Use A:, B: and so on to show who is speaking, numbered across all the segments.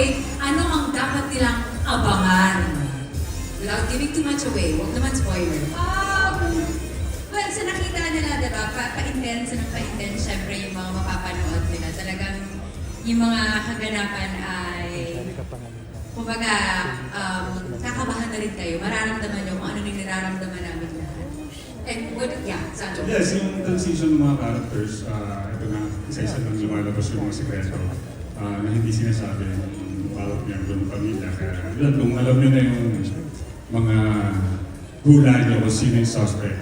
A: away, ano ang dapat nilang abangan? Without giving too much away, huwag naman spoiler.
B: Well, sa nakita nila, diba, pa-intense ng pa-intense, syempre yung mga mapapanood nila. Talagang yung mga kaganapan ay, kumbaga, kakabahan na rin kayo. Mararamdaman nyo kung ano yung nararamdaman namin lahat. And what, yeah, Sancho.
C: Yes, yung transition ng mga characters, ito na, isa-isa lang lumalabas yung mga sekreto na hindi sinasabi ng bawat miyembro ng pamilya. Kaya yun, kung alam nyo na yung mga hula nyo kung sino yung suspect,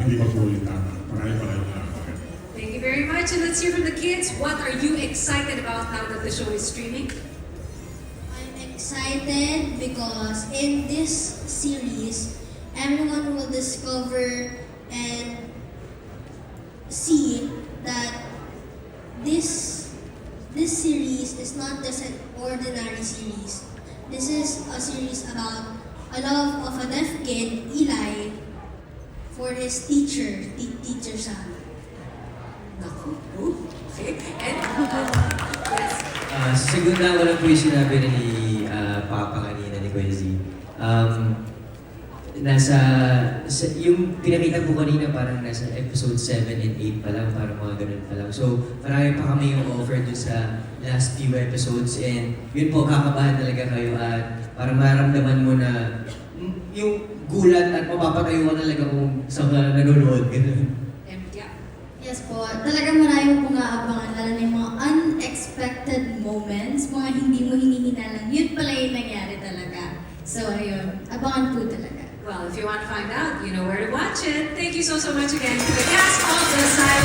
C: hindi pa po yung tama. Marami pa kayong nakakakit.
A: Thank you very much. And let's hear from the kids. What are you excited about now that the show is streaming?
D: I'm excited because in this series, everyone will discover and see that this series is not just an ordinary series. This is a series about a love of a deaf kid, Eli, for his teacher, Teacher Sam.
A: Naku. Okay. And, yes.
E: Sa segunda ko lang po yung sinabi na ni Papa kanina ni Quincy. Yung pinakita po kanina parang nasa episode 7 and 8 pa lang, parang mga ganun pa lang. So, marami pa kami yung offer dun sa last few episodes and yun po, kakabahan talaga kayo at parang maramdaman mo na yung gulat at mapapatayo ka talaga kung saan ka nanonood. Ganun.
A: And, yeah.
D: Yes po, talagang marami pong aabangan, lalo na yung mga unexpected moments, mga hindi mo hinihinalang, yun pala yung nangyari talaga. So ayun, abangan po talaga.
A: Well, if you want to find out, you know where to watch it. Thank you so much again to the cast of The Silent